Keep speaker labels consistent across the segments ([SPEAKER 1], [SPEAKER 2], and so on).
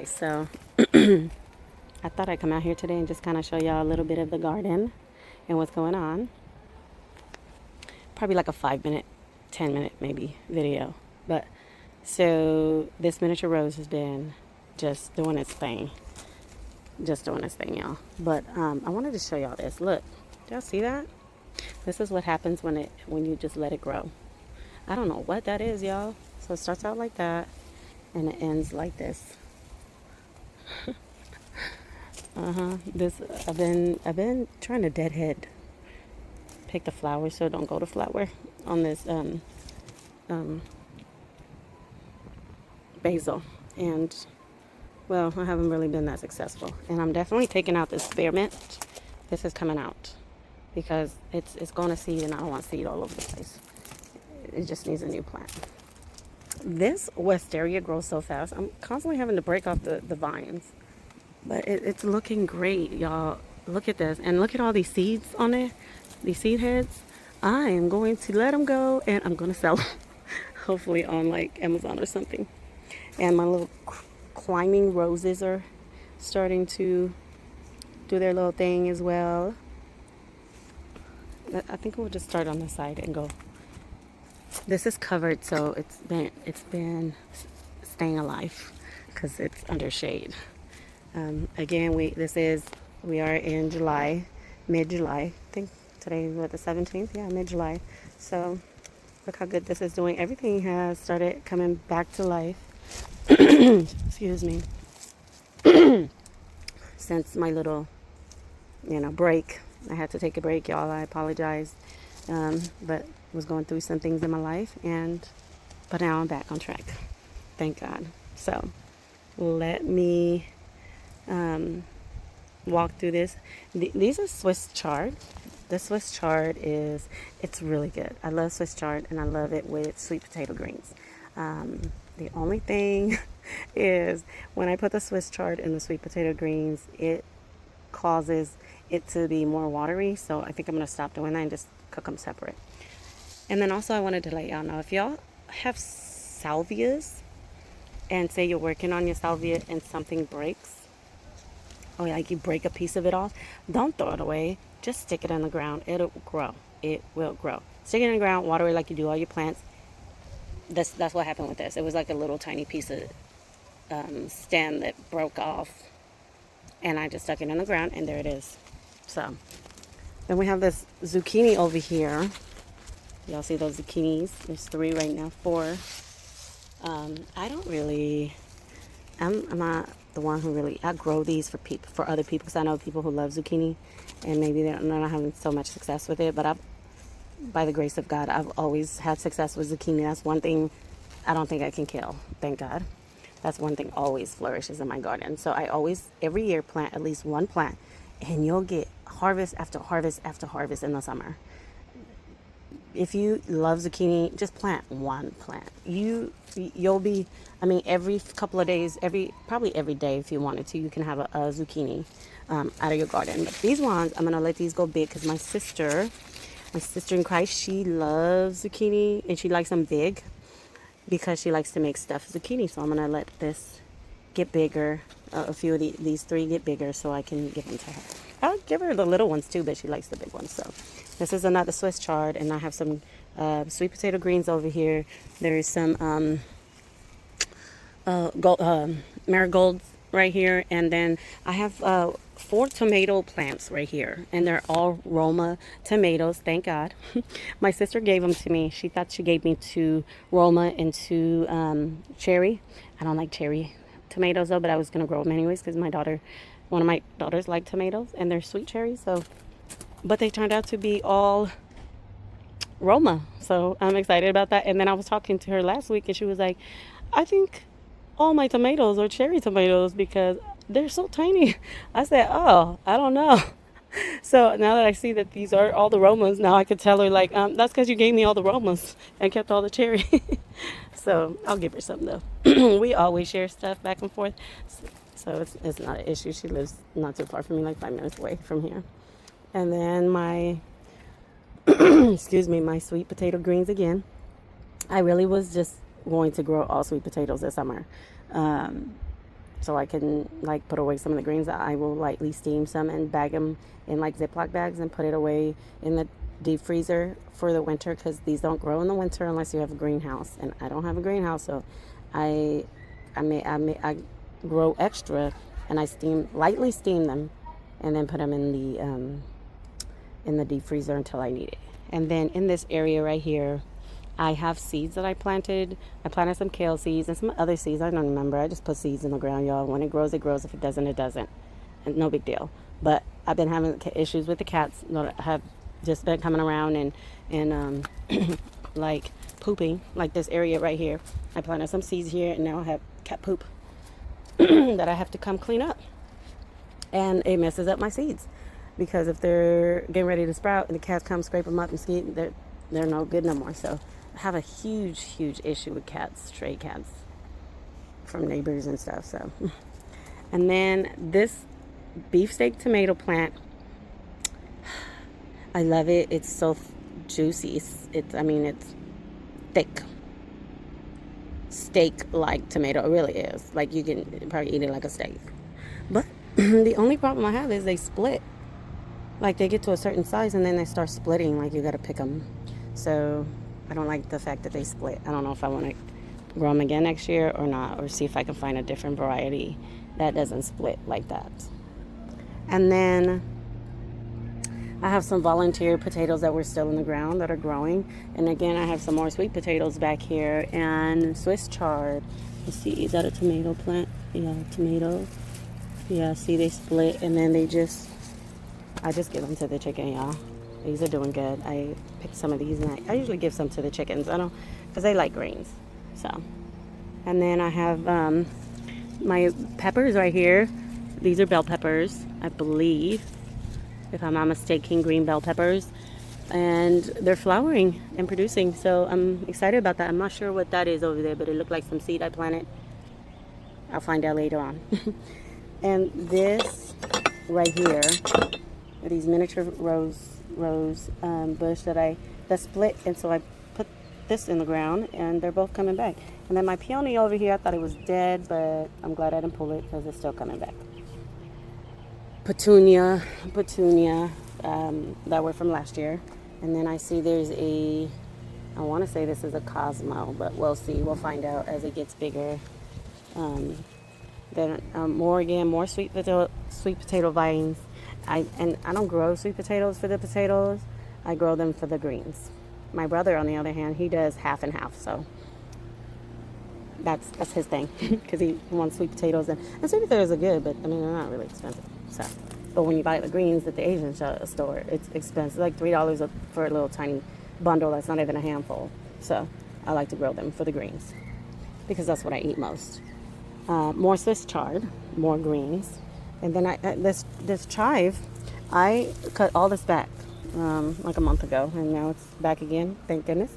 [SPEAKER 1] guys, so I thought I'd come out here today and just kind of show y'all a little bit of the garden and what's going on. Probably like a 5 minute, 10 minute maybe video. But so this miniature rose has been just doing its thing. Just doing its thing, y'all. But I wanted to show y'all this. Look, y'all see that? This is what happens when you just let it grow. I don't know what that is, y'all. So it starts out like that and it ends like this. This I've been trying to deadhead pick the flowers so it don't go to flower on this basil, and well, I haven't really been that successful. And I'm definitely taking out this spearmint. This is coming out because it's going to seed and I don't want seed all over the place. It just needs a new plant. This wisteria grows so fast. I'm constantly having to break off the vines. But it's looking great, y'all. Look at this. And look at all these seeds on there. These seed heads. I am going to let them go and I'm going to sell them. Hopefully on like Amazon or something. And my little climbing roses are starting to do their little thing as well. I think we'll just start on the side and go. This is covered, so it's been staying alive because it's under shade. Again, we are in July, mid-July. I think today is the 17th. Yeah, mid-July. So look how good this is doing. Everything has started coming back to life. Excuse me. Since my little, break. I had to take a break, y'all. I apologize. But was going through some things in my life, but now I'm back on track. Thank God. So let me walk through this. These are Swiss chard. The Swiss chard it's really good. I love Swiss chard and I love it with sweet potato greens. The only thing is when I put the Swiss chard in the sweet potato greens, it causes it to be more watery. So I think I'm going to stop doing that and just cook them separate. And then also I wanted to let y'all know, if y'all have salvias and say you're working on your salvia and something breaks, or like you break a piece of it off, don't throw it away. Just stick it in the ground. It'll grow. It will grow. Stick it in the ground, water it like you do all your plants. That's what happened with this. It was like a little tiny piece of stem that broke off, and I just stuck it in the ground, and there it is. So then we have this zucchini over here. Y'all see those zucchinis? There's 3 right now, 4. I'm not the one who really, I grow these for other people, because I know people who love zucchini and maybe they're not having so much success with it, but by the grace of God, I've always had success with zucchini. That's one thing I don't think I can kill, thank God. That's one thing always flourishes in my garden. So I always, every year, plant at least one plant, and you'll get harvest after harvest after harvest in the summer. If you love zucchini, just plant one plant. You'll be, every couple of days, probably every day if you wanted to, you can have a zucchini out of your garden. But these ones, I'm going to let these go big because my sister in Christ, she loves zucchini and she likes them big because she likes to make stuffed zucchini. So I'm going to let this get bigger, a few of these 3 get bigger so I can give them to her. I'll give her the little ones too, but she likes the big ones. So this is another Swiss chard, and I have some sweet potato greens over here. There is some marigolds right here, and then I have 4 tomato plants right here, and they're all Roma tomatoes, thank God. My sister gave them to me. She thought she gave me 2 Roma and 2 cherry. I don't like cherry tomatoes though, but I was gonna grow them anyways because one of my daughters like tomatoes and they're sweet cherries. So, but they turned out to be all Roma, so I'm excited about that. And then I was talking to her last week and she was like, I think all my tomatoes are cherry tomatoes because they're so tiny. I said, oh, I don't know. So now that I see that these are all the Romas, now I could tell her like, that's because you gave me all the Romas and kept all the cherry. So I'll give her some though. We always share stuff back and forth. So it's not an issue. She lives not too far from me, like 5 minutes away from here. And then my, my sweet potato greens again. I really was just going to grow all sweet potatoes this summer. so I can like put away some of the greens. I will lightly steam some and bag them in like Ziploc bags and put it away in the deep freezer for the winter, because these don't grow in the winter unless you have a greenhouse, and I don't have a greenhouse. So I grow extra, and I lightly steam them, and then put them in the deep freezer until I need it. And then in this area right here, I have seeds that I planted. I planted some kale seeds and some other seeds. I don't remember. I just put seeds in the ground, y'all. When it grows, it grows. If it doesn't, it doesn't. And no big deal. But I've been having issues with the cats. Have just been coming around and like pooping, like this area right here. I planted some seeds here, and now I have cat poop that I have to come clean up. And it messes up my seeds, because if they're getting ready to sprout and the cats come scrape them up and see, they're no good no more. So I have a huge issue with cats, stray cats from neighbors and stuff. So, and then this beefsteak tomato plant, I love it. It's so juicy. It's thick, steak-like tomato. It really is. Like, you can probably eat it like a steak. But the only problem I have is they split. Like, they get to a certain size and then they start splitting. Like, you got to pick them. So I don't like the fact that they split. I don't know if I want to grow them again next year or not, or see if I can find a different variety that doesn't split like that. And then I have some volunteer potatoes that were still in the ground that are growing. And again, I have some more sweet potatoes back here and Swiss chard. Let's see, is that a tomato plant? Yeah, tomato. Yeah, see, they split, and then I just give them to the chicken, y'all. These are doing good. I picked some of these, and I usually give some to the chickens. I don't, because they like greens. So, and then I have my peppers right here. These are bell peppers, I believe, if I'm not mistaken, green bell peppers, and they're flowering and producing. So I'm excited about that. I'm not sure what that is over there, but it looked like some seed I planted. I'll find out later on. And this right here, these miniature rose bush that split, and so I put this in the ground, and they're both coming back. And then my peony over here, I thought it was dead, but I'm glad I didn't pull it because it's still coming back. Petunia that were from last year. And then I see there's I want to say this is a Cosmo, but we'll see. We'll find out as it gets bigger. Then more sweet potato vines. I don't grow sweet potatoes for the potatoes. I grow them for the greens. My brother, on the other hand, he does half and half. So that's his thing, because he wants sweet potatoes, and sweet potatoes are good, but I mean, they're not really expensive. So, but when you buy the greens at the Asian store, it's expensive, like $3 for a little tiny bundle. That's not even a handful. So I like to grow them for the greens, because that's what I eat most. More Swiss chard, more greens, and then this chive, I cut all this back like a month ago, and now it's back again. Thank goodness.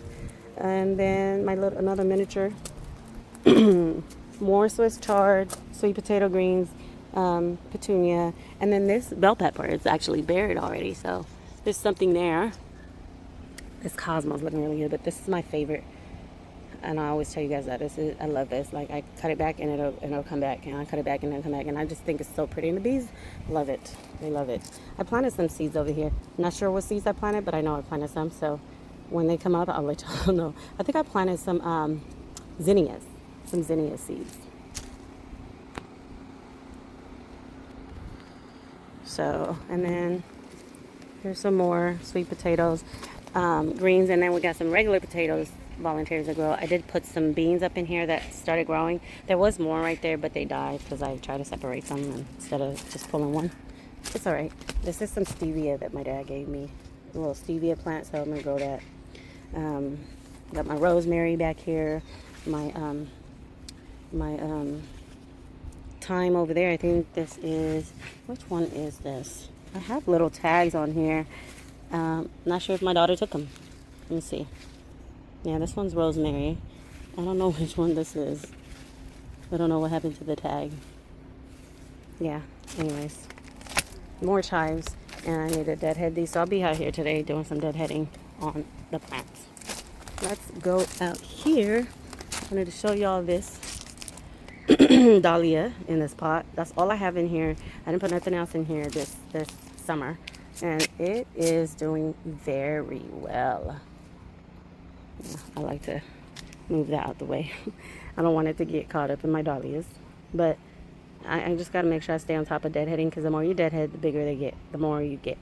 [SPEAKER 1] And then another miniature, more Swiss chard, sweet potato greens, petunia, and then this bell pepper is actually buried already. So there's something there. This Cosmo's looking really good, but this is my favorite. And I always tell you guys that I love this. Like, I cut it back and it'll come back, and I cut it back and it'll come back, and I just think it's so pretty. And the bees love it. They love it. I planted some seeds over here. Not sure what seeds I planted, but I know I planted some. So when they come up, I'll let y'all know. I think I planted some zinnias, seeds. So, and then here's some more sweet potatoes, greens, and then we got some regular potatoes. Volunteers to grow. I did put some beans up in here that started growing. There was more right there, but they died because I tried to separate them instead of just pulling one. It's all right. This is some stevia that my dad gave me, a little stevia plant, so I'm gonna grow that. Got my rosemary back here, my thyme over there. I think this is, which one is this? I have little tags on here. Not sure if my daughter took them. Let me see. Yeah, this one's rosemary. I don't know which one this is. I don't know what happened to the tag. Yeah, anyways. More chives. And I need to deadhead these. So I'll be out here today doing some deadheading on the plants. Let's go out here. I wanted to show y'all this dahlia in this pot. That's all I have in here. I didn't put nothing else in here this summer, and it is doing very well. Yeah, I like to move that out the way. I don't want it to get caught up in my dahlias, but I just got to make sure I stay on top of deadheading, because the more you deadhead, the bigger they get, the more you get.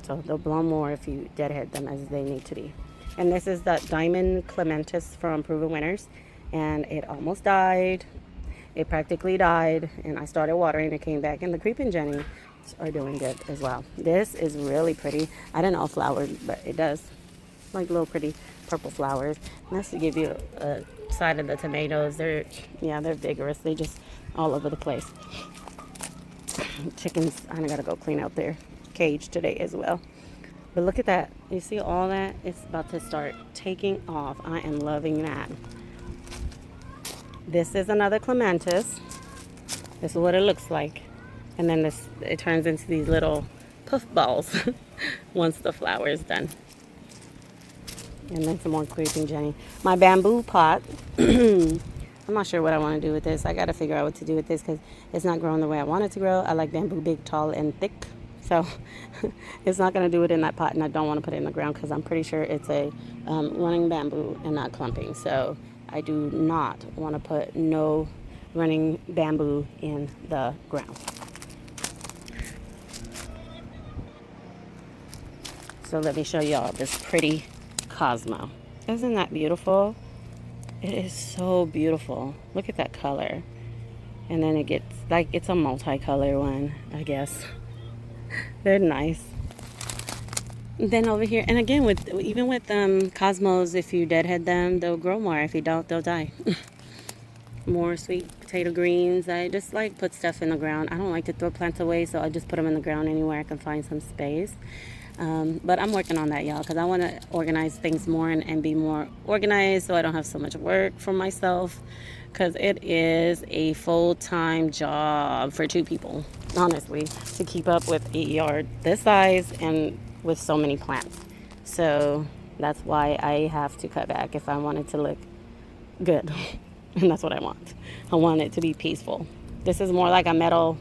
[SPEAKER 1] So they'll bloom more if you deadhead them as they need to be. And this is the Diamond Clematis from Proven Winners, and it almost died. It practically died, and I started watering. It came back, and the creeping jenny are doing good as well. This is really pretty. I didn't know it flowered, but it does. Like little pretty purple flowers. And that's to give you a side of the tomatoes. They're vigorous. They just all over the place. Chickens, I gotta go clean out their cage today as well. But look at that. You see all that? It's about to start taking off. I am loving that. This is another clematis. This is what it looks like. And then it turns into these little puff balls once the flower is done. And then some more creeping jenny. My bamboo pot. I'm not sure what I want to do with this. I got to figure out what to do with this, because it's not growing the way I want it to grow. I like bamboo big, tall, and thick. So it's not going to do it in that pot, and I don't want to put it in the ground, because I'm pretty sure it's a running bamboo and not clumping. So I do not want to put no running bamboo in the ground. So let me show y'all this pretty Cosmo. Isn't that beautiful? It is so beautiful. Look at that color. And then it gets like, it's a multicolor one, I guess. They're nice. And then over here, and again, even with Cosmos, if you deadhead them, they'll grow more. If you don't, they'll die. More sweet potato greens. I just like put stuff in the ground. I don't like to throw plants away, so I just put them in the ground anywhere I can find some space. But I'm working on that, y'all, because I want to organize things more and be more organized, so I don't have so much work for myself, because it is a full-time job for 2 people, honestly, to keep up with a yard this size and with so many plants. So that's why I have to cut back if I want it to look good. And that's what I want. I want it to be peaceful. This is more like a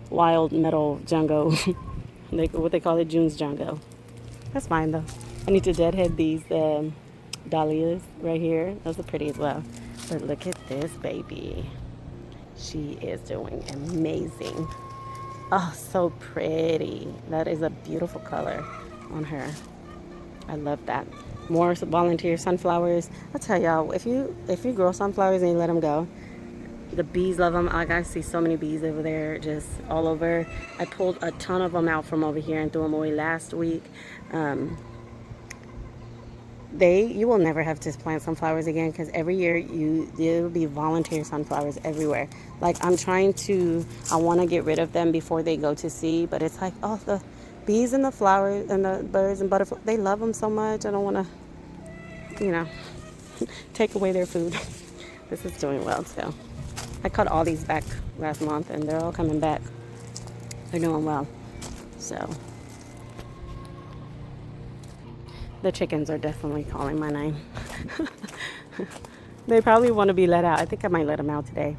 [SPEAKER 1] wild metal jungle. What they call it, June's jungle. That's fine though. I need to deadhead these dahlias right here. Those are pretty as well. But look at this baby. She is doing amazing. Oh, so pretty. That is a beautiful color on her. I love that. More volunteer sunflowers. I'll tell y'all, if you grow sunflowers and you let them go, the bees love them. Like, I see so many bees over there, just all over. I pulled a ton of them out from over here and threw them away last week. You will never have to plant sunflowers again, because every year there will be volunteer sunflowers everywhere. Like, I want to get rid of them before they go to seed, but it's like, oh, the bees and the flowers and the birds and butterflies, they love them so much. I don't want to, take away their food. This is doing well, so. I cut all these back last month, and they're all coming back. They're doing well. So the chickens are definitely calling my name. They probably want to be let out. I think I might let them out today.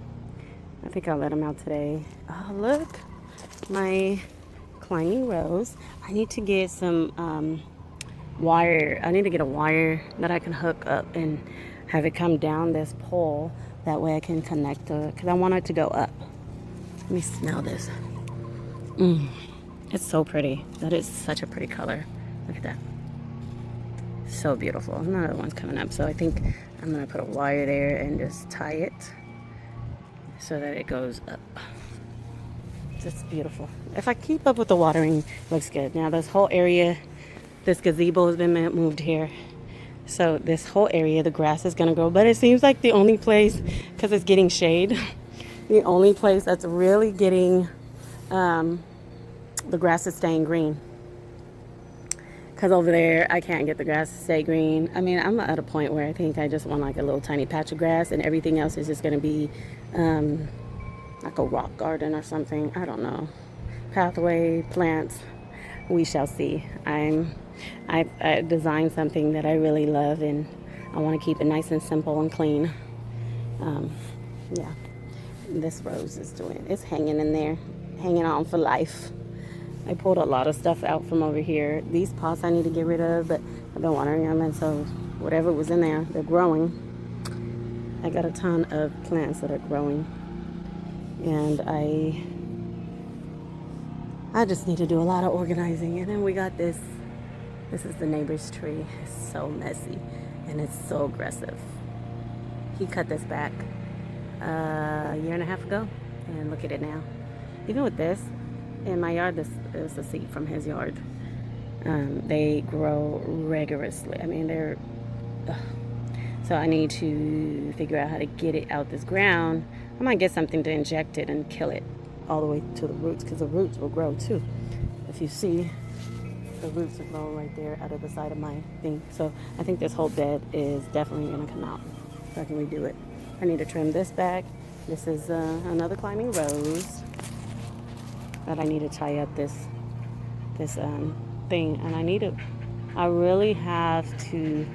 [SPEAKER 1] Oh, look. My climbing rose. I need to get some wire. I need to get a wire that I can hook up and have it come down this pole. That way I can connect because I want it to go up. Let me smell this. It's so pretty. That is such a pretty color. Look at that. So beautiful. Another one's coming up. So I think I'm going to put a wire there and just tie it so that it goes up. It's beautiful. If I keep up with the watering, it looks good. Now this whole area, this gazebo has been moved here. So this whole area, the grass is going to grow. But it seems like the only place, because it's getting shade, the only place that's really getting, the grass is staying green. Because over there, I can't get the grass to stay green. I mean, I'm at a point where I think I just want like a little tiny patch of grass, and everything else is just going to be like a rock garden or something. I don't know. Pathway, plants, we shall see. I designed something that I really love, and I want to keep it nice and simple and clean. Yeah. this rose is doing. It's hanging in there, hanging on for life. I pulled a lot of stuff out from over here. These pots I need to get rid of, but I've been watering them, and so whatever was in there, they're growing. I got a ton of plants that are growing, and I just need to do a lot of organizing. And then we got this. This is the neighbor's tree. It's so messy, and it's so aggressive. He cut this back a year and a half ago, and look at it now. Even with this, in my yard, this is a seed from his yard. They grow rigorously. I mean, they're... So I need to figure out how to get it out this ground. I might get something to inject it and kill it all the way to the roots, because the roots will grow too. If you see, the roots are growing right there out of the side of my thing. So I think this whole bed is definitely going to come out. So I can redo it. I need to trim this back. This is another climbing rose. But I need to tie up this thing, and I really have to.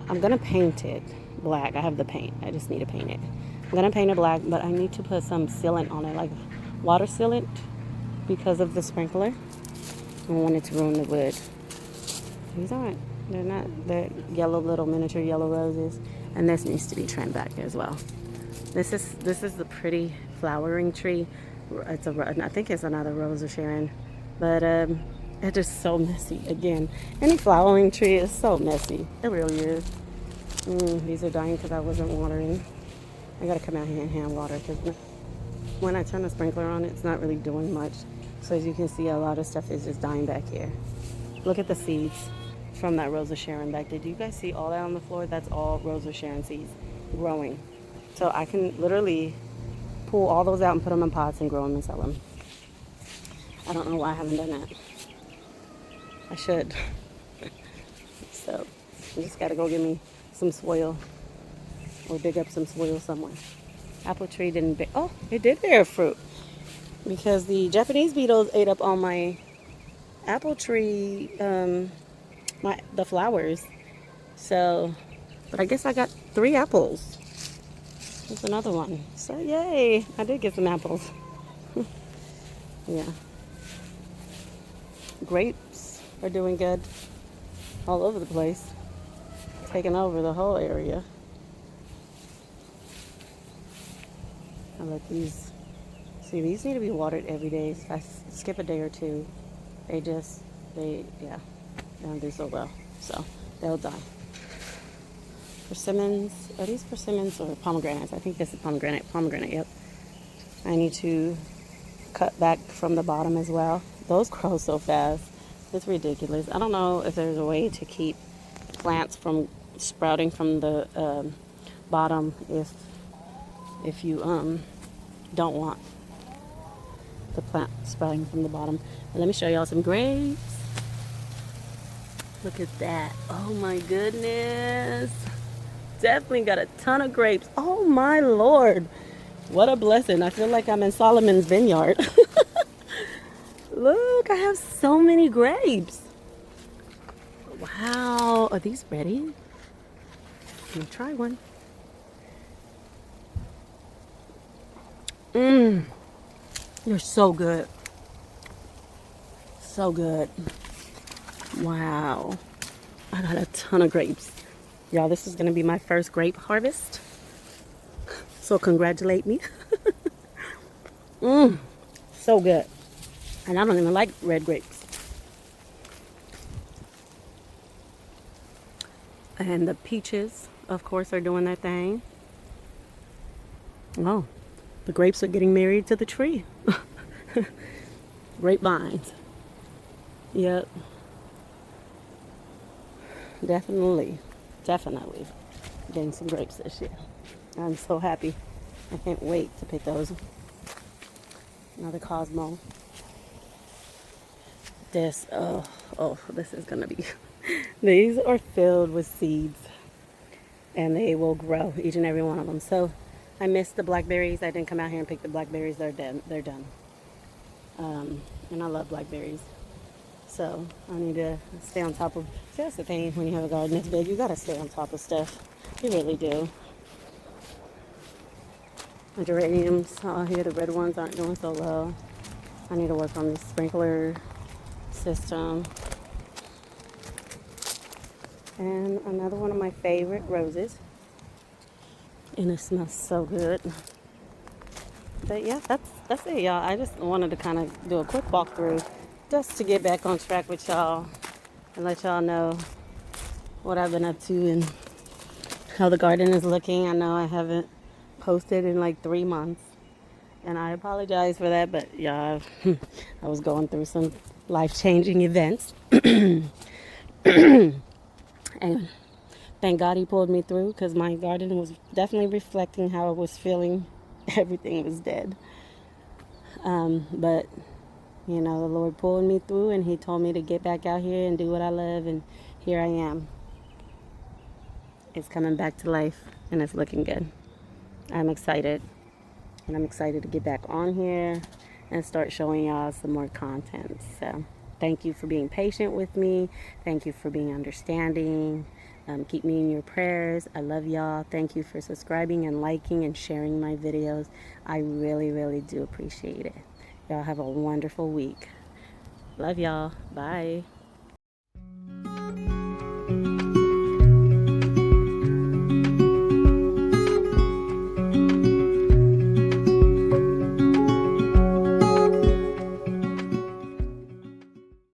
[SPEAKER 1] I'm gonna paint it black. I have the paint. I just need to paint it. I'm gonna paint it black, but I need to put some sealant on it, like water sealant, because of the sprinkler. I don't want it to ruin the wood. These aren't. They're not. They're yellow, little miniature yellow roses, and this needs to be trimmed back as well. This is the pretty flowering tree. It's I think it's another rose of Sharon, but it's just so messy. Again, any flowering tree is so messy. It really is. These are dying because I wasn't watering. I gotta come out here and hand water, because when I turn the sprinkler on, it's not really doing much. So as you can see, a lot of stuff is just dying back here. Look at the seeds from that rose of Sharon back there. Do you guys see all that on the floor? That's all rose of Sharon seeds growing. So I can literally pull all those out and put them in pots and grow them and sell them. I don't know why I haven't done that. I should. So I just gotta go get me some soil, or dig up some soil somewhere. Apple tree didn't bear. Oh, it did bear fruit, because the Japanese beetles ate up all my apple tree, the flowers. So, but I guess I got 3 apples. There's another one. So yay, I did get some apples. Yeah. Grapes are doing good all over the place. Taking over the whole area. I let these, see, these need to be watered every day. If I skip a day or two, they don't do so well. So they'll die. Persimmons, are these persimmons or pomegranates? I think this is pomegranate, yep. I need to cut back from the bottom as well. Those grow so fast. It's ridiculous. I don't know if there's a way to keep plants from sprouting from the bottom if you don't want the plant sprouting from the bottom. But let me show y'all some grapes. Look at that. Oh my goodness. Definitely got a ton of grapes. Oh my Lord. What a blessing. I feel like I'm in Solomon's vineyard. Look, I have so many grapes. Wow. Are these ready? Let me try one. They're so good. So good. Wow. I got a ton of grapes. Y'all, this is going to be my first grape harvest. So congratulate me. So good. And I don't even like red grapes. And the peaches, of course, are doing their thing. Oh, the grapes are getting married to the tree. Grapevines. Yep. Definitely getting some grapes this year. I'm so happy. I can't wait to pick those. Another Cosmo. This, this is gonna be, these are filled with seeds, and they will grow, each and every one of them. So I missed the blackberries. I didn't come out here and pick the blackberries. They're done. And I love blackberries. So I need to stay on top of, see, that's the thing when you have a garden this big, you gotta stay on top of stuff. You really do. The geraniums out here, the red ones aren't doing so well. I need to work on the sprinkler system. And another one of my favorite roses. And it smells so good. But yeah, that's it, y'all. I just wanted to kind of do a quick walkthrough just to get back on track with y'all and let y'all know what I've been up to and how the garden is looking. I know I haven't posted in like 3 months, and I apologize for that, but yeah, I was going through some life-changing events. And thank God he pulled me through, because my garden was definitely reflecting how I was feeling. Everything was dead. But, you know, the Lord pulled me through, and he told me to get back out here and do what I love, and here I am. It's coming back to life, and it's looking good. I'm excited, and I'm excited to get back on here and start showing y'all some more content. So thank you for being patient with me. Thank you for being understanding. Keep me in your prayers. I love y'all. Thank you for subscribing and liking and sharing my videos. I really, really do appreciate it. Y'all have a wonderful week. Love y'all. Bye.